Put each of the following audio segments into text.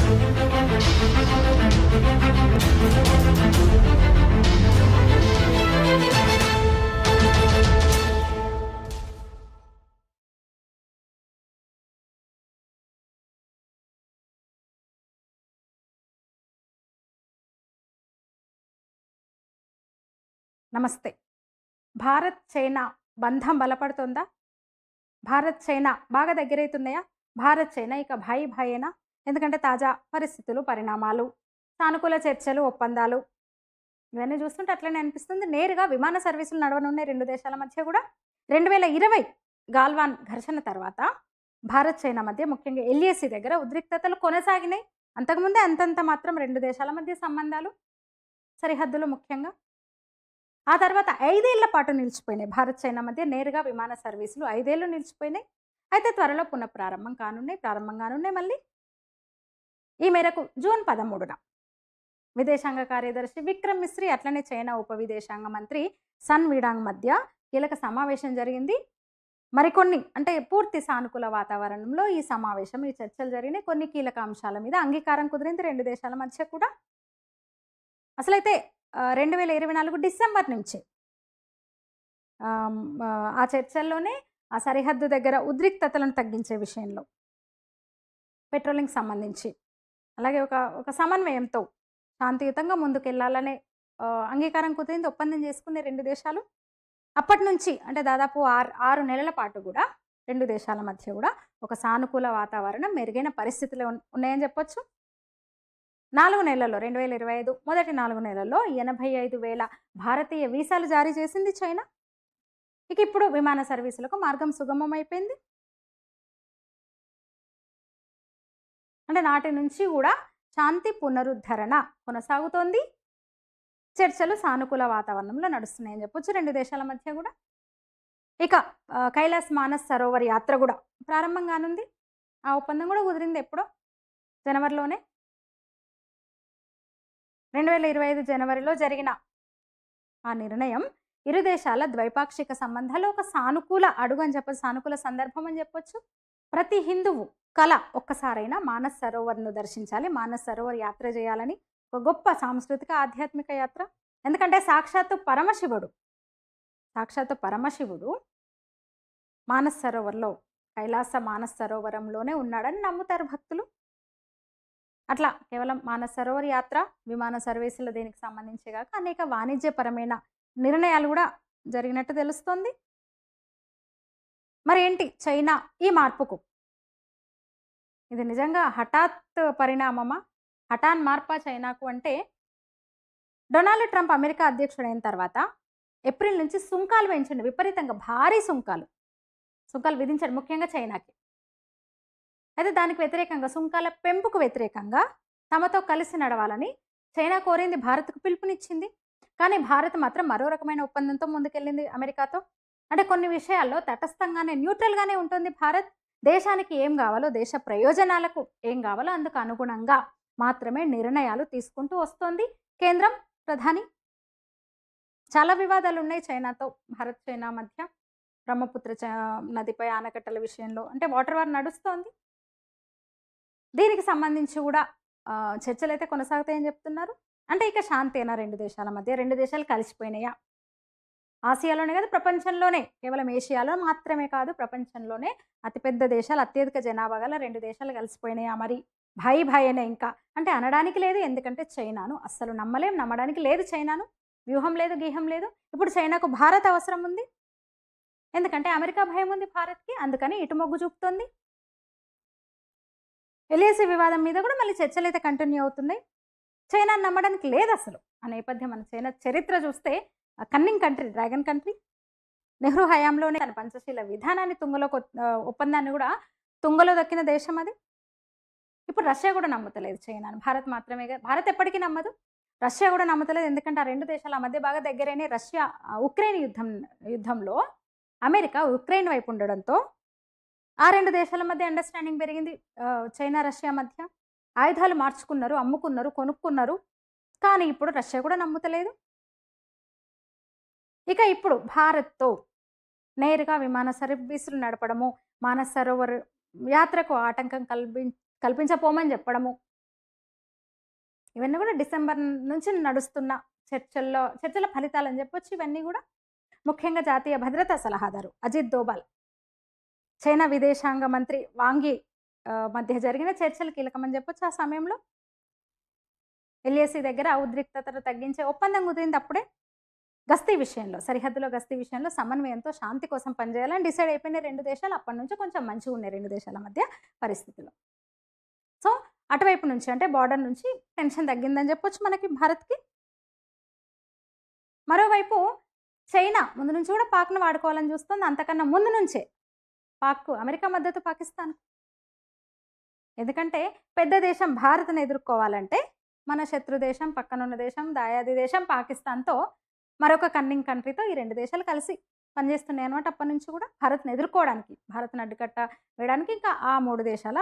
నమస్తే. భారత్, చైనా బంధం బలపడుతోందా? భారత్, చైనా బాగా దగ్గరైతున్నాయా? భారత్, చైనా ఇక భాయి భాయేనా? ఎందుకంటే తాజా పరిస్థితులు, పరిణామాలు, సానుకూల చర్చలు, ఒప్పందాలు ఇవన్నీ చూస్తుంటే అట్లనే అనిపిస్తుంది. నేరుగా విమాన సర్వీసులు నడవనున్నాయి 2 దేశాల మధ్య గూడా. 2020 గాల్వాన్ ఘర్షణ తర్వాత భారత్, చైనా మధ్య ముఖ్యంగా ఎల్ఏసీ దగ్గర ఉద్రిక్తతలు కొనసాగినాయి. అంతకుముందే అంతంత మాత్రం 2 దేశాల మధ్య సంబంధాలు, సరిహద్దులు ముఖ్యంగా. ఆ తర్వాత 5 ఏళ్ల పాటు నిలిచిపోయినాయి. భారత్, చైనా మధ్య నేరుగా విమాన సర్వీసులు 5 ఏళ్లు నిలిచిపోయినాయి. అయితే త్వరలో పునఃప్రారంభం కానున్నాయి మళ్ళీ. ఈ మేరకు జూన్ 13న విదేశాంగ కార్యదర్శి విక్రమ్ మిస్రీ అట్లనే చైనా ఉప విదేశాంగ మంత్రి సన్ వీడాంగ్ మధ్య కీలక సమావేశం జరిగింది. మరికొన్ని అంటే పూర్తి సానుకూల వాతావరణంలో ఈ సమావేశం, ఈ చర్చలు జరిగినాయి. కొన్ని కీలక అంశాల మీద అంగీకారం కుదిరింది 2 దేశాల మధ్య కూడా. అసలైతే 2024 డిసెంబర్ నుంచి ఆ చర్చల్లోనే ఆ సరిహద్దు దగ్గర ఉద్రిక్తతలను తగ్గించే విషయంలో పెట్రోలింగ్‌కి సంబంధించి, అలాగే ఒక సమన్వయంతో శాంతియుతంగా ముందుకెళ్లాలనే అంగీకారం కుదిరింది. ఒప్పందం చేసుకునే 2 దేశాలు. అప్పటి నుంచి అంటే దాదాపు 6 నెలల పాటు కూడా 2 దేశాల మధ్య కూడా ఒక సానుకూల వాతావరణం, మెరుగైన పరిస్థితులు ఉన్నాయని చెప్పొచ్చు. 4 నెలల్లో 2025 మొదటి 4 నెలల్లో 85,000 భారతీయ వీసాలు జారీ చేసింది చైనా. ఇక ఇప్పుడు విమాన సర్వీసులకు మార్గం సుగమమైపోయింది. అంటే నాటి నుంచి కూడా శాంతి పునరుద్ధరణ కొనసాగుతోంది. చర్చలు సానుకూల వాతావరణంలో నడుస్తున్నాయని చెప్పొచ్చు 2 దేశాల మధ్య కూడా. ఇక కైలాస్ మానస్ సరోవర్ యాత్ర కూడా ప్రారంభం కానుంది. ఆ ఒప్పందం కూడా కుదిరింది ఎప్పుడో జనవరిలోనే. 2025 జనవరిలో జరిగిన ఆ నిర్ణయం ఇరు దేశాల ద్వైపాక్షిక సంబంధాల్లో ఒక సానుకూల అడుగు అని చెప్పొచ్చు, సానుకూల సందర్భం అని చెప్పొచ్చు. ప్రతి హిందువు కళ ఒక్కసారైనా మానస్ సరోవర్ను దర్శించాలి, మానస్ సరోవర్ యాత్ర చేయాలని ఒక గొప్ప సాంస్కృతిక ఆధ్యాత్మిక యాత్ర. ఎందుకంటే సాక్షాత్తు పరమశివుడు మానస్ సరోవర్లో, కైలాస మానస్ సరోవరంలోనే ఉన్నాడని నమ్ముతారు భక్తులు. అట్లా కేవలం మానస్ సరోవర్ యాత్ర, విమాన సర్వీసులు దీనికి సంబంధించి కాక అనేక వాణిజ్యపరమైన నిర్ణయాలు కూడా జరిగినట్టు తెలుస్తోంది. మరి ఏంటి చైనా ఈ మార్పుకు? ఇది నిజంగా హఠాత్ పరిణామమా, హఠాన్ మార్పా చైనాకు అంటే, డొనాల్డ్ ట్రంప్ అమెరికా అధ్యక్షుడైన తర్వాత ఏప్రిల్ నుంచి సుంకాలు పెంచండి, విపరీతంగా భారీ సుంకాలు విధించాడు ముఖ్యంగా చైనాకి. అయితే దానికి వ్యతిరేకంగా, సుంకాల పెంపుకు వ్యతిరేకంగా తమతో కలిసి నడవాలని చైనా కోరింది, భారత్కు పిలుపునిచ్చింది. కానీ భారత్ మాత్రం మరో రకమైన ఒప్పందంతో ముందుకెళ్ళింది అమెరికాతో. అంటే కొన్ని విషయాల్లో తటస్థంగానే, న్యూట్రల్గానే ఉంటుంది భారత్. దేశానికి ఏం కావాలో, దేశ ప్రయోజనాలకు ఏం కావాలో అందుకు అనుగుణంగా మాత్రమే నిర్ణయాలు తీసుకుంటూ వస్తోంది కేంద్రం, ప్రధాని. చాలా వివాదాలు ఉన్నాయి చైనాతో, భారత్ చైనా మధ్య. బ్రహ్మపుత్ర నదిపై ఆనకట్టల విషయంలో అంటే వాటర్ వార్ నడుస్తోంది. దీనికి సంబంధించి కూడా చర్చలు అయితే కొనసాగుతాయని చెప్తున్నారు. అంటే ఇక శాంతేనా 2 దేశాల మధ్య? 2 దేశాలు కలిసిపోయినాయా? ఆసియాలోనే కాదు, ప్రపంచంలోనే, కేవలం ఏషియాలో మాత్రమే కాదు, ప్రపంచంలోనే అతిపెద్ద దేశాలు, అత్యధిక జనాభా గల 2 దేశాలు కలిసిపోయినాయా? మరి భాయి భాయేనే ఇంకా అంటే అనడానికి లేదు. ఎందుకంటే చైనాను అస్సలు నమ్మలేం, నమ్మడానికి లేదు చైనాను. వ్యూహం లేదు, గీహం లేదు. ఇప్పుడు చైనాకు భారత్ అవసరం ఉంది. ఎందుకంటే అమెరికా భయం ఉంది భారత్కి, అందుకని ఇటు మొగ్గు చూపుతోంది. ఎల్ఏసీ వివాదం మీద కూడా మళ్ళీ చర్చలు అయితే కంటిన్యూ అవుతున్నాయి. చైనాను నమ్మడానికి లేదు అసలు. ఆ నేపథ్యం మన చైనా చరిత్ర చూస్తే cunning country, dragon country. Nehru హయాంలోనే తన పంచశీల విధానాన్ని ఒప్పందాన్ని కూడా తుంగలో దక్కిన దేశం అది. ఇప్పుడు రష్యా కూడా నమ్ముతలేదు చైనాను. భారత్ ఎప్పటికీ నమ్మదు, రష్యా కూడా నమ్ముతలేదు. ఎందుకంటే ఆ 2 దేశాల మధ్య బాగా దగ్గరైన రష్యా ఉక్రెయిన్ యుద్ధంలో అమెరికా ఉక్రెయిన్ వైపు ఉండడంతో ఆ 2 దేశాల మధ్య అండర్స్టాండింగ్ పెరిగింది. చైనా రష్యా మధ్య ఆయుధాలు మార్చుకున్నారు, అమ్ముకున్నారు, కొనుక్కున్నారు. కానీ ఇప్పుడు రష్యా కూడా నమ్ముతలేదు. ఇక ఇప్పుడు భారత్తో నేరుగా విమాన సర్వీసులు నడపడము, మానస్ సరోవర్ యాత్రకు ఆటంకం కల్పించపోమని చెప్పడము, ఇవన్నీ కూడా డిసెంబర్ నుంచి నడుస్తున్న చర్చల ఫలితాలని చెప్పొచ్చు ఇవన్నీ కూడా. ముఖ్యంగా జాతీయ భద్రతా సలహాదారు అజిత్ దోబాల్, చైనా విదేశాంగ మంత్రి వాంగి మధ్య జరిగిన చర్చలు కీలకమని చెప్పొచ్చు. ఆ సమయంలో ఎల్ఏసీ దగ్గర ఉద్రిక్తతను తగ్గించే ఒప్పందం కుదిరింది. అప్పుడే గస్తీ విషయంలో, సరిహద్దులో గస్తీ విషయంలో సమన్వయంతో శాంతి కోసం పనిచేయాలని డిసైడ్ అయిపోయిన 2 దేశాలు. అప్పటి నుంచి కొంచెం మంచిగా ఉన్నాయి 2 దేశాల మధ్య పరిస్థితులు. సో అటువైపు నుంచి అంటే బార్డర్ నుంచి టెన్షన్ తగ్గిందని చెప్పొచ్చు మనకి భారత్కి. మరోవైపు చైనా ముందు నుంచి కూడా పాక్ను వాడుకోవాలని చూస్తుంది. అంతకన్నా ముందు నుంచే పాక్ అమెరికా మద్దతు పాకిస్తాన్. ఎందుకంటే పెద్ద దేశం భారత్ని ఎదుర్కోవాలంటే మన శత్రు దేశం, పక్కనున్న దేశం, దాయాది దేశం పాకిస్తాన్తో, మరొక కన్నింగ్ కంట్రీతో ఈ 2 దేశాలు కలిసి పనిచేస్తున్నాయి అనమాట. అప్పటి నుంచి కూడా భారత్ని ఎదుర్కోవడానికి, భారత్ని అడ్డుకట్ట వేయడానికి ఇంకా ఆ 3 దేశాల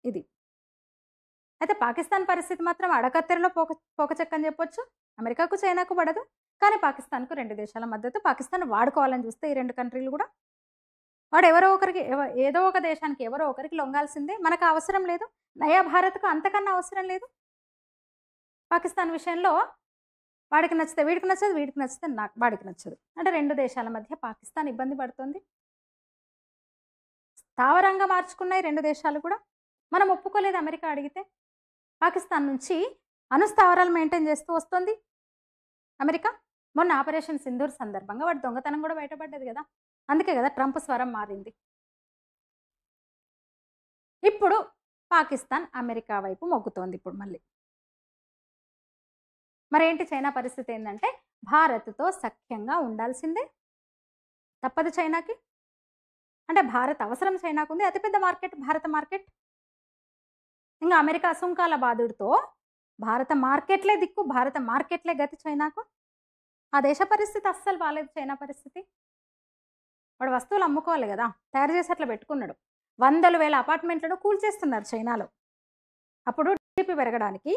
ఇది. అయితే పాకిస్తాన్ పరిస్థితి మాత్రం అడకత్తెరలో పోకచెక్కని చెప్పొచ్చు. అమెరికాకు చైనాకు పడదు, కానీ పాకిస్తాన్కు 2 దేశాల మద్దతు. పాకిస్తాన్ వాడుకోవాలని చూస్తే ఈ 2 కంట్రీలు కూడా వాడు ఎవరో ఒకరికి ఏదో ఒక దేశానికి ఎవరో ఒకరికి లొంగాల్సిందే. మనకు అవసరం లేదు, నయా భారత్కు అంతకన్నా అవసరం లేదు. పాకిస్తాన్ విషయంలో వాడికి నచ్చితే వీడికి నచ్చదు, వీడికి నచ్చితే వాడికి నచ్చదు. అంటే 2 దేశాల మధ్య పాకిస్తాన్ ఇబ్బంది పడుతుంది. స్థావరంగా మార్చుకున్నాయి 2 దేశాలు కూడా. మనం ఒప్పుకోలేదు అమెరికా అడిగితే. పాకిస్తాన్ నుంచి అణుస్థావరాలు మెయింటైన్ చేస్తూ వస్తుంది అమెరికా. మొన్న ఆపరేషన్ సింధూర్ సందర్భంగా వాడి దొంగతనం కూడా బయటపడ్డది కదా. అందుకే కదా ట్రంప్ స్వరం మారింది. ఇప్పుడు పాకిస్తాన్ అమెరికా వైపు మొగ్గుతోంది ఇప్పుడు మళ్ళీ. మరేంటి చైనా పరిస్థితి ఏంటంటే భారత్తో సఖ్యంగా ఉండాల్సిందే, తప్పదు చైనాకి. అంటే భారత్ అవసరం చైనాకు ఉంది, అతిపెద్ద మార్కెట్ భారత మార్కెట్. ఇంకా అమెరికా సుంకాల బాధుడితో భారత మార్కెట్లే దిక్కు, భారత మార్కెట్లే గతి చైనాకు. ఆ దేశ పరిస్థితి అస్సలు బాగాలేదు చైనా పరిస్థితి. వాడు వస్తువులు అమ్ముకోవాలి కదా, తయారు చేసి అట్లా పెట్టుకున్నాడు. 100,000 అపార్ట్మెంట్లను కూల్చేస్తున్నారు చైనాలో. అప్పుడు జీడిపి పెరగడానికి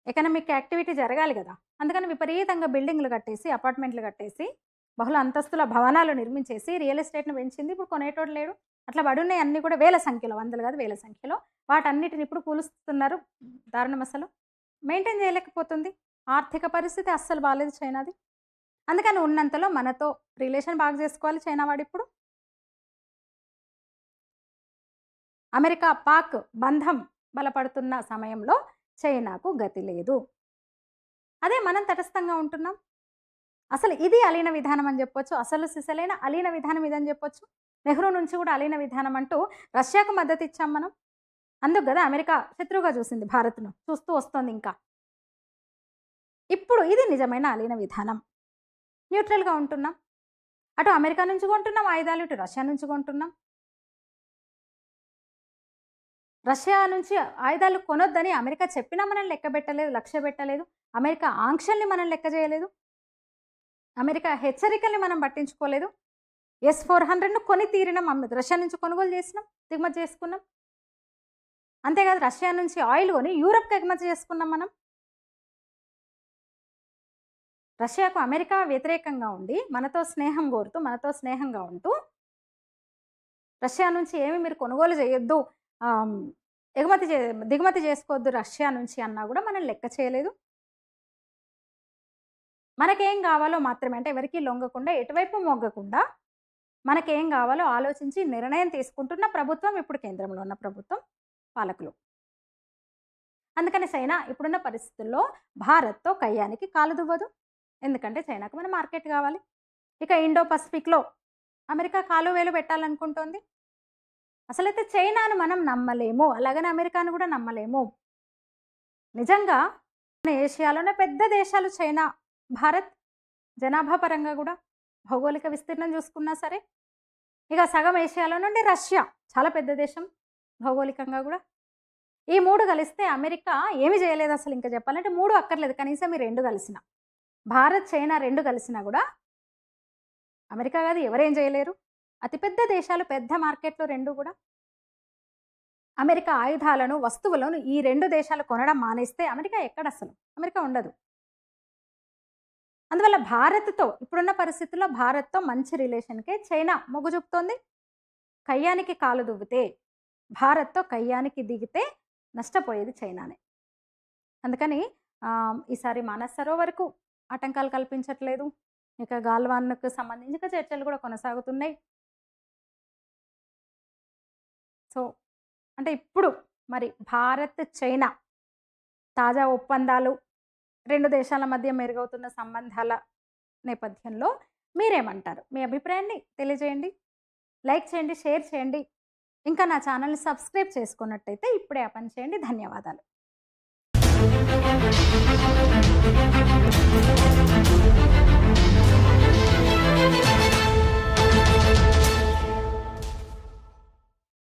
ఎకనామిక్ యాక్టివిటీ జరగాలి కదా. అందుకని విపరీతంగా బిల్డింగ్లు కట్టేసి, అపార్ట్మెంట్లు కట్టేసి, బహుళ అంతస్తుల భవనాలు నిర్మించేసి రియల్ ఎస్టేట్ను పెంచింది. ఇప్పుడు కొనేటోడు లేడు. అట్లా పడున్నాయి అన్నీ కూడా వేల సంఖ్యలో, 100 కాదు 1000 సంఖ్యలో. వాటన్నిటిని ఇప్పుడు కూలుస్తున్నారు. దారుణం అసలు. మెయింటైన్ చేయలేకపోతుంది. ఆర్థిక పరిస్థితి అస్సలు బాగాలేదు చైనాది. అందుకని ఉన్నంతలో మనతో రిలేషన్ బాగా చేసుకోవాలి చైనా వాడు. ఇప్పుడు అమెరికా పాక్ బంధం బలపడుతున్న సమయంలో చైనాకు గతి లేదు. అదే మనం తటస్థంగా ఉంటున్నాం. అసలు ఇది అలీన విధానం అని చెప్పొచ్చు. అసలు సిసలైన అలీన విధానం ఇదని చెప్పొచ్చు. నెహ్రూ నుంచి కూడా అలీన విధానం అంటూ రష్యాకు మద్దతు ఇచ్చాం మనం. అందుకు కదా అమెరికా శత్రువుగా చూసింది భారత్ను, చూస్తూ వస్తుంది ఇంకా. ఇప్పుడు ఇది నిజమైన అలీన విధానం. న్యూట్రల్గా ఉంటున్నాం. అటు అమెరికా నుంచి కొంటున్నాం ఆయుధాలు, ఇటు రష్యా నుంచి కొంటున్నాం. రష్యా నుంచి ఆయుధాలు కొనొద్దని అమెరికా చెప్పినా మనం లెక్క పెట్టలేదు, లక్ష్య పెట్టలేదు. అమెరికా ఆంక్షల్ని మనం లెక్క చేయలేదు. అమెరికా హెచ్చరికల్ని మనం పట్టించుకోలేదు. S-400ను కొని తీరినాం. రష్యా నుంచి కొనుగోలు చేసినాం, దిగుమతి చేసుకున్నాం. అంతేకాదు రష్యా నుంచి ఆయిల్ కొని యూరప్కి ఎగుమతి చేసుకున్నాం మనం. రష్యాకు అమెరికా వ్యతిరేకంగా ఉండి మనతో స్నేహం కోరుతూ, మనతో స్నేహంగా ఉంటూ, రష్యా నుంచి ఏమి మీరు కొనుగోలు చేయొద్దు, దిగుమతి చేసుకోవద్దు రష్యా నుంచి అన్నా కూడా మనం లెక్క చేయలేదు. మనకేం కావాలో మాత్రమే, అంటే ఎవరికి లొంగకుండా, ఎటువైపు మొగ్గకుండా మనకేం కావాలో ఆలోచించి నిర్ణయం తీసుకుంటున్న ప్రభుత్వం ఇప్పుడు కేంద్రంలో ఉన్న ప్రభుత్వం, పాలకులు. అందుకని చైనా ఇప్పుడున్న పరిస్థితుల్లో భారత్తో కయ్యానికి కాలు దువ్వదు. ఎందుకంటే చైనాకు మన మార్కెట్ కావాలి. ఇక ఇండో పసిఫిక్లో అమెరికా కాలు వేలు పెట్టాలనుకుంటోంది. అసలైతే చైనాను మనం నమ్మలేము, అలాగని అమెరికాను కూడా నమ్మలేము. నిజంగా ఏషియాలోనే పెద్ద దేశాలు చైనా, భారత్. జనాభా పరంగా కూడా, భౌగోళిక విస్తీర్ణం చూసుకున్నా సరే. ఇక సగం ఏషియాలో నుండి రష్యా చాలా పెద్ద దేశం భౌగోళికంగా కూడా. ఈ 3 కలిస్తే అమెరికా ఏమి చేయలేదు అసలు. ఇంకా చెప్పాలంటే 3 అక్కర్లేదు, కనీసం ఈ 2 కలిసిన, భారత్ చైనా 2 కలిసినా కూడా అమెరికా కాదు ఎవరేం చేయలేరు. అతిపెద్ద దేశాలు, పెద్ద మార్కెట్లు 2 కూడా. అమెరికా ఆయుధాలను, వస్తువులను ఈ 2 దేశాలు కొనడం మానేస్తే అమెరికా ఎక్కడ, అసలు అమెరికా ఉండదు. అందువల్ల భారత్తో ఇప్పుడున్న పరిస్థితుల్లో భారత్తో మంచి రిలేషన్కే చైనా మొగ్గు చూపుతోంది. కయ్యానికి కాలు దువ్వితే, భారత్తో కయ్యానికి దిగితే నష్టపోయేది చైనానే. అందుకని ఈసారి మానస్ సరోవర్‌కు ఆటంకాలు కల్పించట్లేదు. ఇక గాల్వాన్‌కు సంబంధించి ఇక చర్చలు కూడా కొనసాగుతున్నాయి. సో, అంటే ఇప్పుడు మరి భారత్, చైనా తాజా ఒప్పందాలు, 2 దేశాల మధ్య మెరుగవుతున్న సంబంధాల నేపథ్యంలో మీరేమంటారు? మీ అభిప్రాయాన్ని తెలియజేయండి. లైక్ చేయండి, షేర్ చేయండి. ఇంకా నా ఛానల్‌ని సబ్స్క్రైబ్ చేసుకున్నట్టయితే ఇప్పుడే ఆ పని చేయండి. ధన్యవాదాలు.